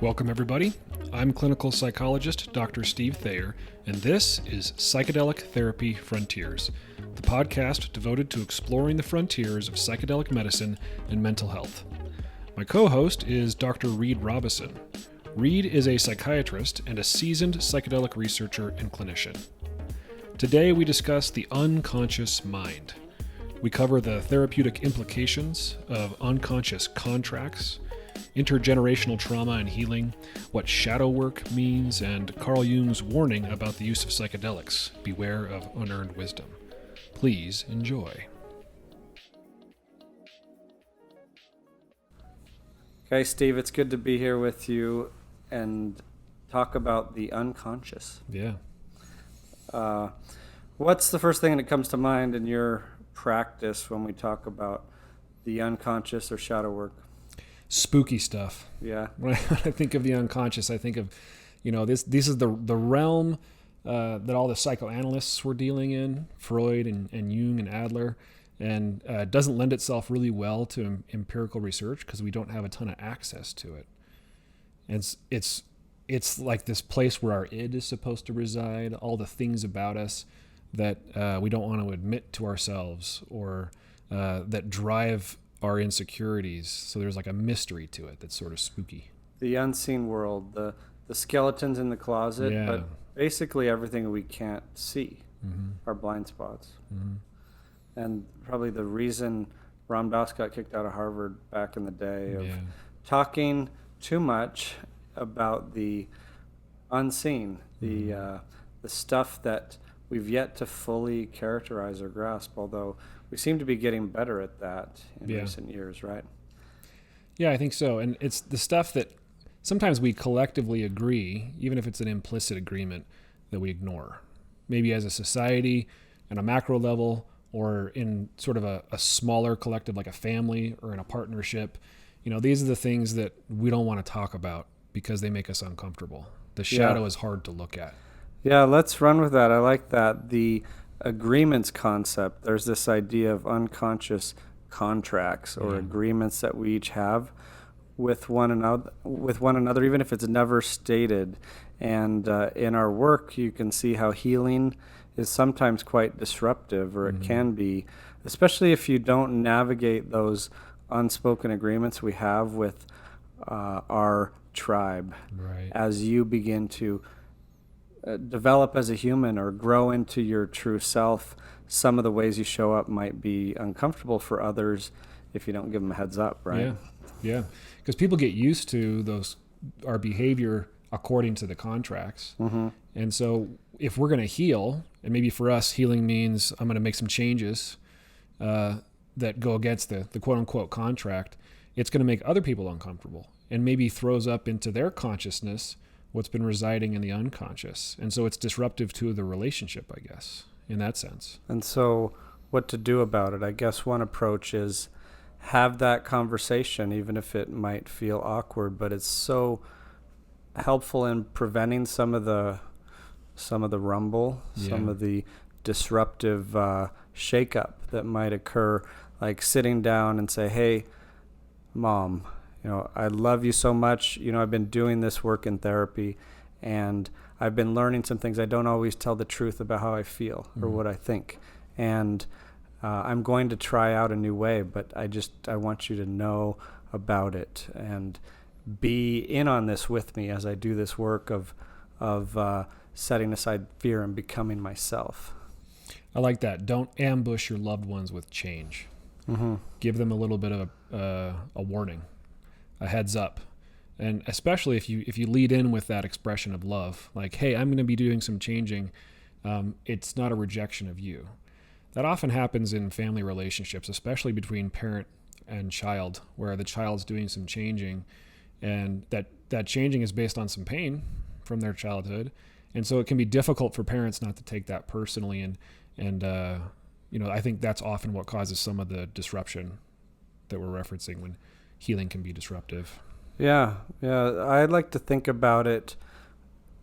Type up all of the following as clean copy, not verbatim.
Welcome, everybody. I'm clinical psychologist Dr. Steve Thayer, and this is Psychedelic Therapy Frontiers, the podcast devoted to exploring the frontiers of psychedelic medicine and mental health. My co-host is Dr. Reid Robison. Reid is a psychiatrist and a seasoned psychedelic researcher and clinician. Today we discuss the unconscious mind. We cover the therapeutic implications of unconscious contracts, intergenerational trauma and healing, what shadow work means, and Carl Jung's warning about the use of psychedelics. Beware of unearned wisdom. Please enjoy. Okay, Steve, it's good to be here with you and talk about the unconscious. Yeah. What's the first thing that comes to mind in your practice when we talk about the unconscious or shadow work? Spooky stuff. Yeah. When I think of the unconscious, I think of, this is the realm that all the psychoanalysts were dealing in, Freud and Jung and Adler, and it doesn't lend itself really well to empirical research because we don't have a ton of access to it. And it's like this place where our id is supposed to reside, all the things about us that we don't want to admit to ourselves or that drive our insecurities. So there's like a mystery to it that's sort of spooky. The unseen world, the skeletons in the closet, Yeah. but basically everything we can't see, our blind spots. And probably the reason Ram Dass got kicked out of Harvard back in the day of talking too much about the unseen, the stuff that we've yet to fully characterize or grasp, although we seem to be getting better at that in recent years, right? Yeah, I think so. And it's the stuff that sometimes we collectively agree, even if it's an implicit agreement, that we ignore. Maybe as a society, on a macro level, or in sort of a smaller collective like a family or in a partnership. These are the things that we don't want to talk about because they make us uncomfortable. The shadow is hard to look at. Yeah, let's run with that. I like that. The agreements concept, there's this idea of unconscious contracts or agreements that we each have with one another, even if it's never stated. And in our work, you can see how healing is sometimes quite disruptive, or it can be, especially if you don't navigate those unspoken agreements we have with our tribe. Right. As you begin to develop as a human or grow into your true self, some of the ways you show up might be uncomfortable for others if you don't give them a heads up, right? Yeah. Because people get used to our behavior according to the contracts. And so if we're going to heal, and maybe for us healing means I'm going to make some changes that go against the quote unquote contract, it's going to make other people uncomfortable and maybe throws up into their consciousness what's been residing in the unconscious. And so it's disruptive to the relationship, I guess, in that sense. And so what to do about it? I guess one approach is have that conversation, even if it might feel awkward, but it's so helpful in preventing some of the rumble, some of the disruptive shakeup that might occur, like sitting down and say, hey, Mom, I love you so much. I've been doing this work in therapy and I've been learning some things. I don't always tell the truth about how I feel or what I think. And I'm going to try out a new way, but I want you to know about it and be in on this with me as I do this work of setting aside fear and becoming myself. I like that. Don't ambush your loved ones with change. Give them a little bit of a warning, a heads up. And especially if you lead in with that expression of love, like, hey, I'm going to be doing some changing. It's not a rejection of you. That often happens in family relationships, especially between parent and child, where the child's doing some changing, and that changing is based on some pain from their childhood. And so it can be difficult for parents not to take that personally. And I think that's often what causes some of the disruption that we're referencing when healing can be disruptive. Yeah. I'd like to think about it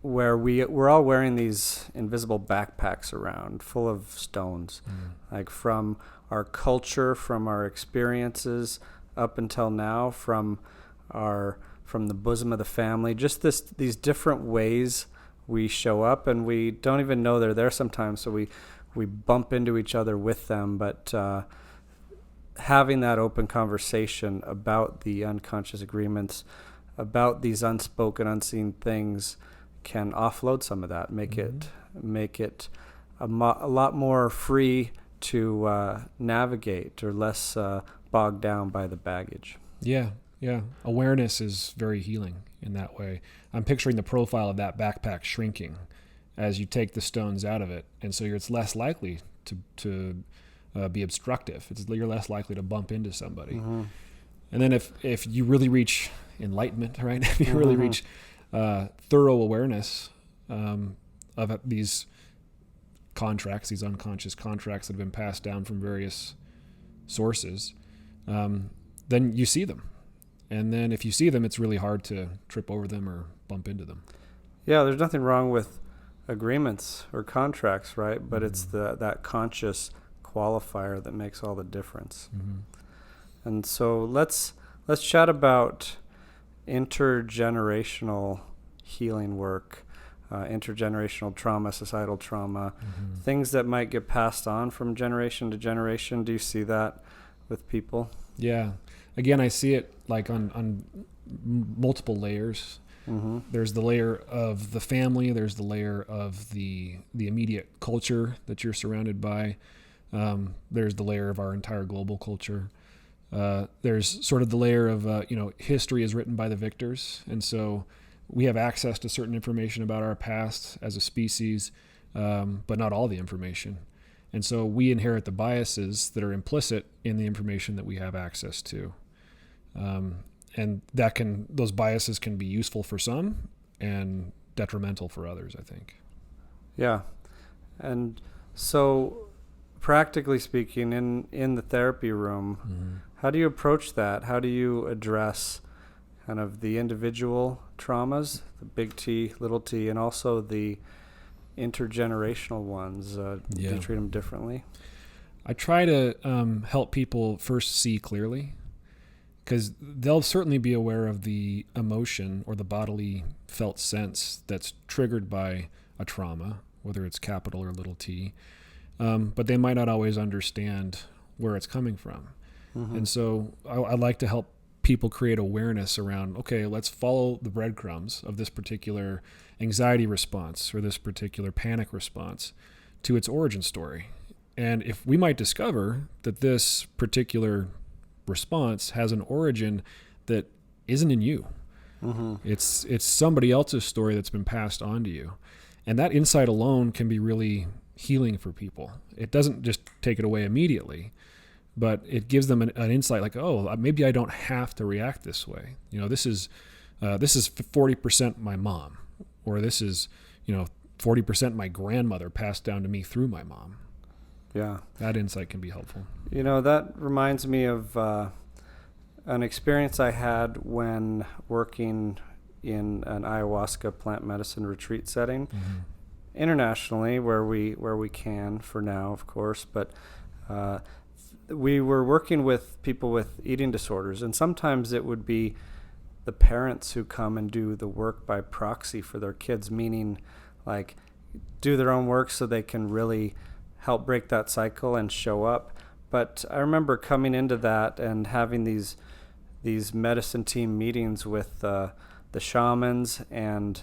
where we're all wearing these invisible backpacks around full of stones, like from our culture, from our experiences up until now, from our from the bosom of the family, just these different ways we show up, and we don't even know they're there sometimes, so we bump into each other with them. But having that open conversation about the unconscious agreements, about these unspoken, unseen things, can offload some of that, make it a lot more free to navigate, or less bogged down by the baggage. Yeah. Awareness is very healing in that way. I'm picturing the profile of that backpack shrinking as you take the stones out of it, and so it's less likely to be obstructive. You're less likely to bump into somebody. Mm-hmm. And then if you really reach enlightenment, right? If you really reach thorough awareness of these contracts, these unconscious contracts that have been passed down from various sources, then you see them. And then if you see them, it's really hard to trip over them or bump into them. Yeah, there's nothing wrong with agreements or contracts, right? But it's that conscious qualifier that makes all the difference. Mm-hmm. And so let's chat about intergenerational healing work, intergenerational trauma, societal trauma, things that might get passed on from generation to generation. Do you see that with people? Yeah. Again, I see it like on multiple layers. Mm-hmm. There's the layer of the family. There's the layer of the immediate culture that you're surrounded by. There's the layer of our entire global culture. There's sort of the layer of, history is written by the victors. And so we have access to certain information about our past as a species, but not all the information. And so we inherit the biases that are implicit in the information that we have access to. And those biases can be useful for some and detrimental for others, I think. Yeah. And so practically speaking, in the therapy room, how do you approach that? How do you address kind of the individual traumas, the big T, little t, and also the intergenerational ones? Do you treat them differently? I try to help people first see clearly, because they'll certainly be aware of the emotion or the bodily felt sense that's triggered by a trauma, whether it's capital or little t, but they might not always understand where it's coming from. Mm-hmm. And so I like to help people create awareness around, okay, let's follow the breadcrumbs of this particular anxiety response or this particular panic response to its origin story. And if we might discover that this particular response has an origin that isn't in you. Mm-hmm. It's somebody else's story that's been passed on to you. And that insight alone can be really healing for people. It doesn't just take it away immediately, but it gives them an insight like, oh, maybe I don't have to react this way. This is 40% my mom, or this is 40% my grandmother passed down to me through my mom. Yeah, that insight can be helpful. That reminds me of an experience I had when working in an ayahuasca plant medicine retreat setting, internationally, where we can for now, of course, but we were working with people with eating disorders, and sometimes it would be the parents who come and do the work by proxy for their kids, meaning like do their own work so they can really help break that cycle and show up. But I remember coming into that and having these medicine team meetings with the shamans and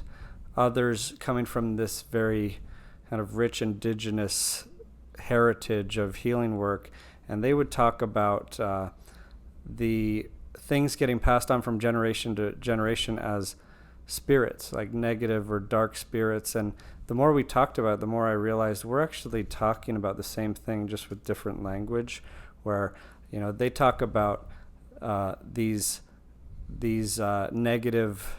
others coming from this very kind of rich indigenous heritage of healing work, and they would talk about the things getting passed on from generation to generation as spirits, like negative or dark spirits. And the more we talked about it, the more I realized we're actually talking about the same thing, just with different language, where they talk about these negative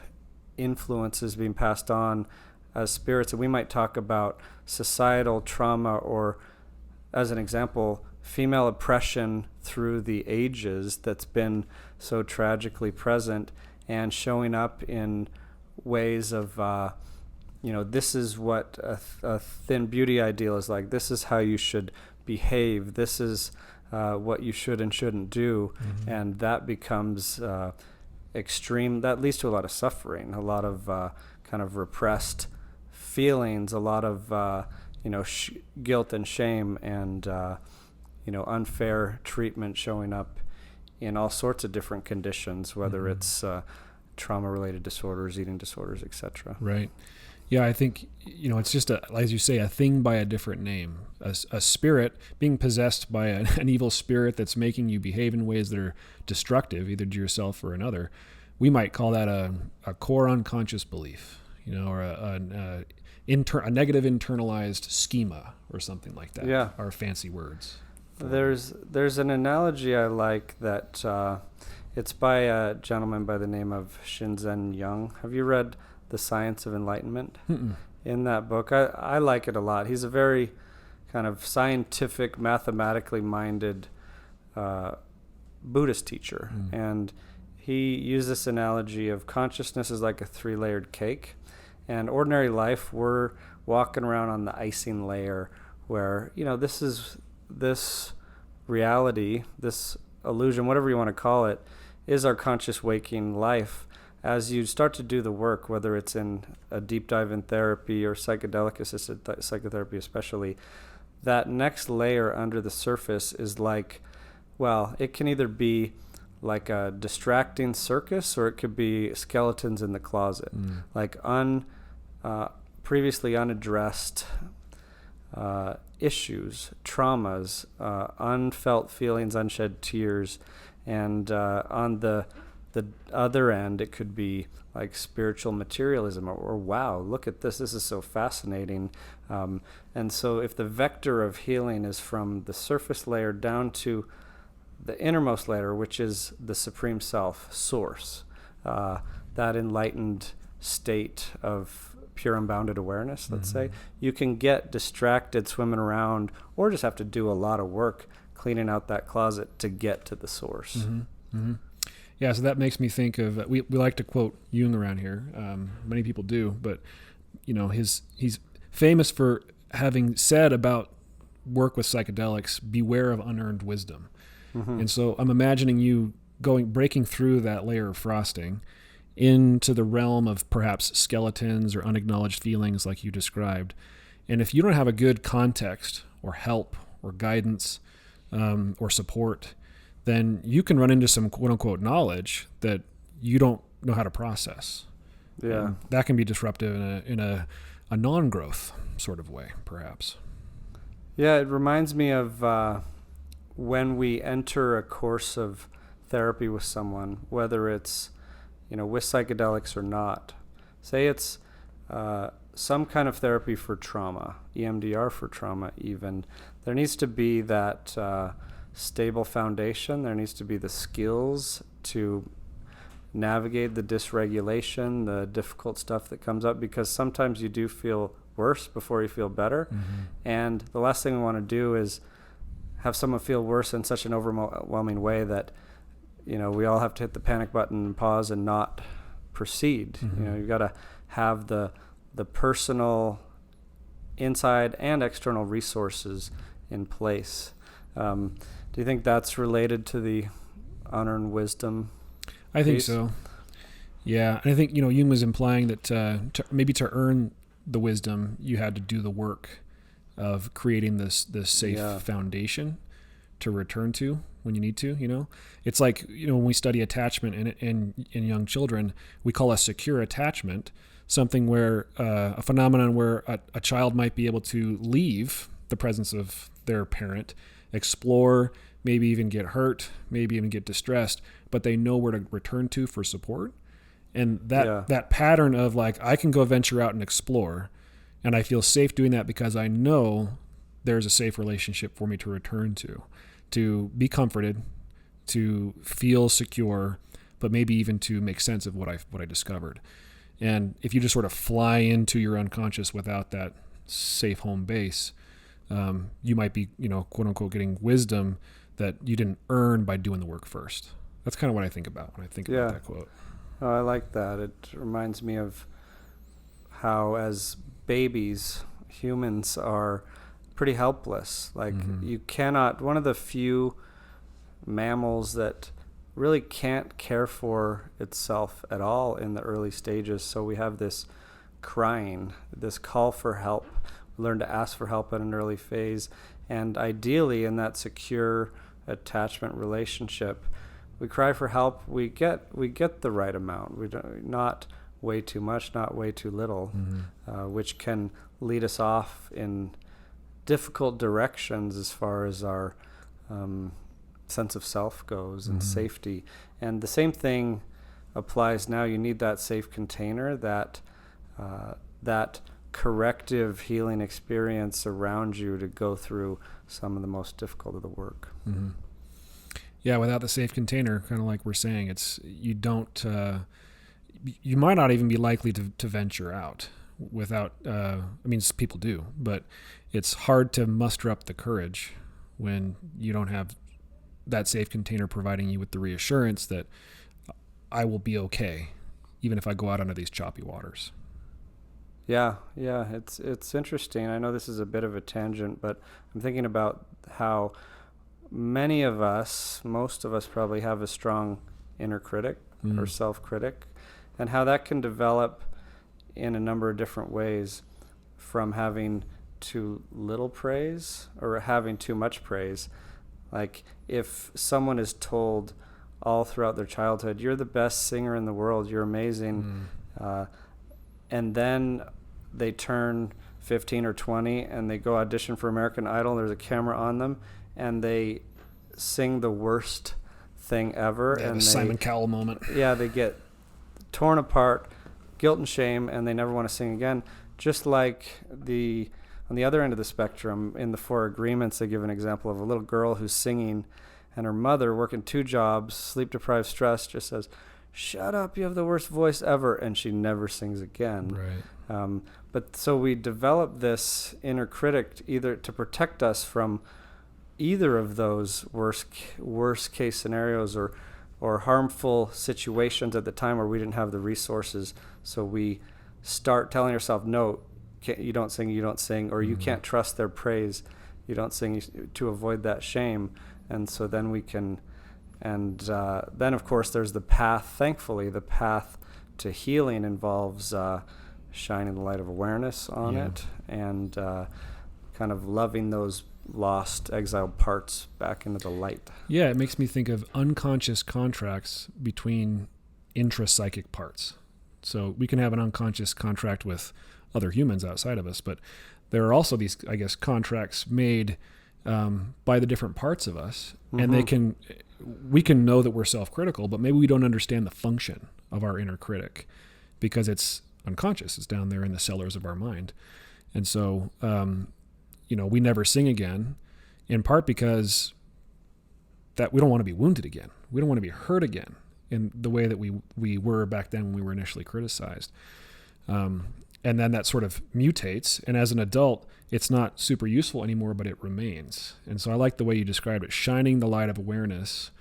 influences being passed on as spirits, and we might talk about societal trauma, or as an example, female oppression through the ages that's been so tragically present and showing up in ways of this is what a thin beauty ideal is like. This is how you should behave. This is what you should and shouldn't do. Mm-hmm. And that becomes extreme, that leads to a lot of suffering, a lot of kind of repressed feelings, a lot of guilt and shame, and unfair treatment showing up in all sorts of different conditions, whether it's trauma-related disorders, eating disorders, etc. Right. Yeah, I think, it's just, as you say, a thing by a different name. A spirit being possessed by an evil spirit that's making you behave in ways that are destructive, either to yourself or another. We might call that a core unconscious belief, or a negative internalized schema or something like that. Yeah. Are fancy words. There's an analogy I like that it's by a gentleman by the name of Shinzen Jung. Have you read The Science of Enlightenment? Mm-mm. In that book, I like it a lot. He's a very kind of scientific, mathematically minded Buddhist teacher. And he used this analogy of consciousness is like a 3-layered cake. And ordinary life, we're walking around on the icing layer where, this reality, this illusion, whatever you want to call it, is our conscious waking life. As you start to do the work, whether it's in a deep dive in therapy or psychedelic-assisted psychotherapy especially, that next layer under the surface is like, it can either be like a distracting circus or it could be skeletons in the closet, like previously unaddressed issues, traumas, unfelt feelings, unshed tears, and on the other end, it could be like spiritual materialism, or wow, look at this is so fascinating. And so if the vector of healing is from the surface layer down to the innermost layer, which is the Supreme Self, Source, that enlightened state of pure unbounded awareness, let's say, you can get distracted swimming around or just have to do a lot of work cleaning out that closet to get to the source. Yeah, so that makes me think of, we like to quote Jung around here. Many people do, but he's famous for having said about work with psychedelics, beware of unearned wisdom. And so I'm imagining you breaking through that layer of frosting into the realm of perhaps skeletons or unacknowledged feelings like you described. And if you don't have a good context or help or guidance or support, then you can run into some quote-unquote knowledge that you don't know how to process. Yeah. And that can be disruptive in a non-growth sort of way, perhaps. Yeah, it reminds me of when we enter a course of therapy with someone, whether it's with psychedelics or not. Say it's some kind of therapy for trauma, EMDR for trauma even. There needs to be that stable foundation. There needs to be the skills to navigate the dysregulation, the difficult stuff that comes up, because sometimes you do feel worse before you feel better. And the last thing we want to do is have someone feel worse in such an overwhelming way that we all have to hit the panic button, pause, and not proceed. You've got to have the personal inside and external resources in place. Do you think that's related to the unearned wisdom? I think so. Yeah, and I think Jung was implying that to earn the wisdom, you had to do the work of creating this safe foundation to return to when you need to. It's like when we study attachment in young children, we call a secure attachment something where a phenomenon where a child might be able to leave the presence of their parent, explore, maybe even get hurt, maybe even get distressed, but they know where to return to for support. And that pattern of like, I can go venture out and explore, and I feel safe doing that because I know there's a safe relationship for me to return to be comforted, to feel secure, but maybe even to make sense of what I discovered. And if you just sort of fly into your unconscious without that safe home base, you might be, quote unquote, getting wisdom that you didn't earn by doing the work first. That's kind of what I think about when I think about that quote. Oh, I like that. It reminds me of how as babies, humans are pretty helpless. Like you cannot, one of the few mammals that really can't care for itself at all in the early stages. So we have this crying, this call for help. We learn to ask for help at an early phase. And ideally, in that secure attachment relationship, we cry for help. We get the right amount. We don't, not way too much, not way too little, which can lead us off in difficult directions as far as our sense of self goes and safety. And the same thing applies now. You need that safe container, that corrective healing experience around you to go through some of the most difficult of the work. Yeah, without the safe container, kind of like we're saying, it's you might not even be likely to venture out without, I mean, people do, but it's hard to muster up the courage when you don't have that safe container providing you with the reassurance that I will be okay, even if I go out under these choppy waters. Yeah, it's interesting. I know this is a bit of a tangent, but I'm thinking about how many of us, most of us probably have a strong inner critic or self-critic, and how that can develop in a number of different ways, from having too little praise or having too much praise. Like if someone is told all throughout their childhood, you're the best singer in the world, you're amazing, and then they turn 15 or 20 and they go audition for American Idol, there's a camera on them, and they sing the worst thing ever. Yeah, and the Simon Cowell moment. Yeah, they get torn apart, guilt and shame, and they never want to sing again. Just like on the other end of the spectrum, in the Four Agreements, they give an example of a little girl who's singing, and her mother, working 2 jobs, sleep-deprived, stressed, just says, "Shut up, you have the worst voice ever," and she never sings again. Right. But so we develop this inner critic either to protect us from either of those worst case scenarios or harmful situations at the time where we didn't have the resources. So we start telling ourselves, no, you don't sing, or you can't trust their praise, you don't sing, to avoid that shame. And so then we can, and then of course there's the path. Thankfully, the path to healing involves shining the light of awareness on it, and kind of loving those lost, exiled parts back into the light. Yeah, it makes me think of unconscious contracts between intrapsychic parts. So we can have an unconscious contract with other humans outside of us, but there are also these, I guess, contracts made by the different parts of us, and we can know that we're self-critical, but maybe we don't understand the function of our inner critic because it's unconscious. It's down there in the cellars of our mind. And so, we never sing again, in part because that we don't want to be wounded again. We don't want to be hurt again in the way that we were back then when we were initially criticized. And then that sort of mutates. And as an adult, it's not super useful anymore, but it remains. And so I like the way you described it, shining the light of awareness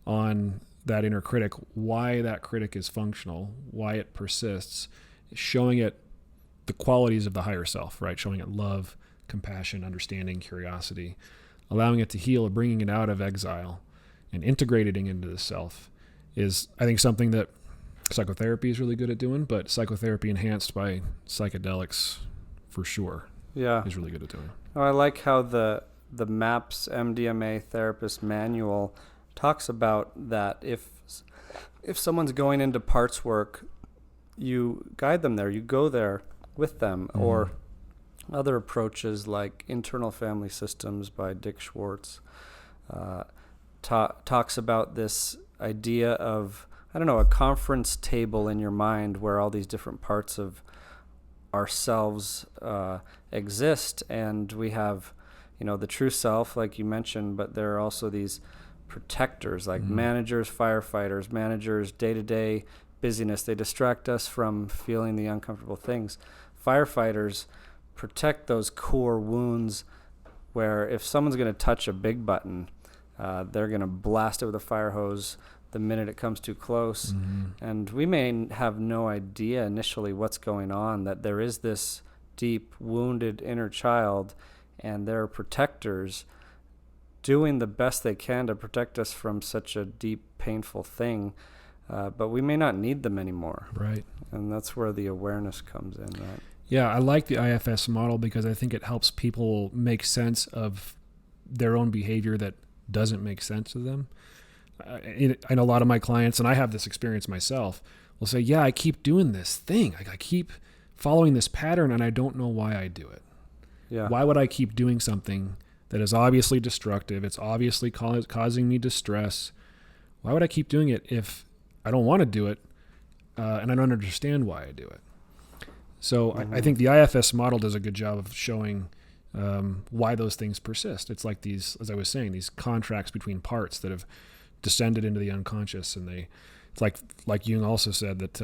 on that inner critic, why that critic is functional, why it persists, showing it the qualities of the higher self, right? Showing it love, compassion, understanding, curiosity, allowing it to heal, bringing it out of exile and integrating it into the self is, I think, something that psychotherapy is really good at doing, but psychotherapy enhanced by psychedelics for sure is really good at doing. Oh, I like how the MAPS MDMA therapist manual talks about that. If someone's going into parts work, you guide them there, you go there with them, or other approaches like Internal Family Systems by Dick Schwartz talks about this idea of, a conference table in your mind where all these different parts of ourselves exist, and we have, the true self, like you mentioned, but there are also these protectors like managers, firefighters, day-to-day busyness. They distract us from feeling the uncomfortable things. Firefighters protect those core wounds where if someone's going to touch a big button, they're going to blast it with a fire hose the minute it comes too close. And we may have no idea initially what's going on, that there is this deep wounded inner child, and there are protectors doing the best they can to protect us from such a deep painful thing, but we may not need them anymore. Right. And that's where the awareness comes in, right? Yeah, I like the IFS model because I think it helps people make sense of their own behavior that doesn't make sense to them. I know a lot of my clients, and I have this experience myself, will say, yeah, I keep doing this thing. I keep following this pattern, and I don't know why I do it. Yeah. Why would I keep doing something that is obviously destructive? It's obviously causing me distress. Why would I keep doing it if I don't want to do it, and I don't understand why I do it? So I think the IFS model does a good job of showing why those things persist. It's like these, as I was saying, these contracts between parts that have descended into the unconscious, and it's like Jung also said that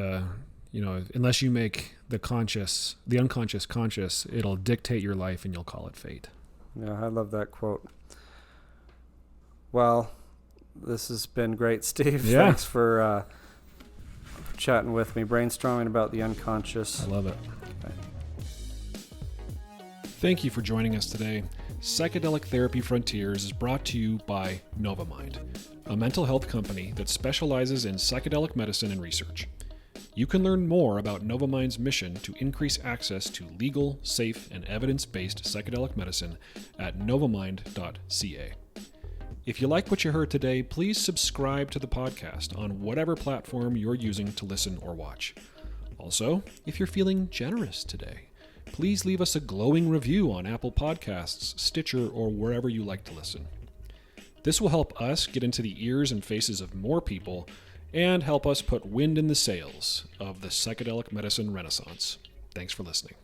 unless you make the unconscious conscious, it'll dictate your life, and you'll call it fate. Yeah, I love that quote. Well, this has been great, Steve. Yeah. Thanks for chatting with me, brainstorming about the unconscious. I love it. Okay. Thank you for joining us today. Psychedelic Therapy Frontiers is brought to you by Novamind, a mental health company that specializes in psychedelic medicine and research. You can learn more about Novamind's mission to increase access to legal, safe, and evidence-based psychedelic medicine at novamind.ca. If you like what you heard today, please subscribe to the podcast on whatever platform you're using to listen or watch. Also, if you're feeling generous today, please leave us a glowing review on Apple Podcasts, Stitcher, or wherever you like to listen. This will help us get into the ears and faces of more people and help us put wind in the sails of the psychedelic medicine renaissance. Thanks for listening.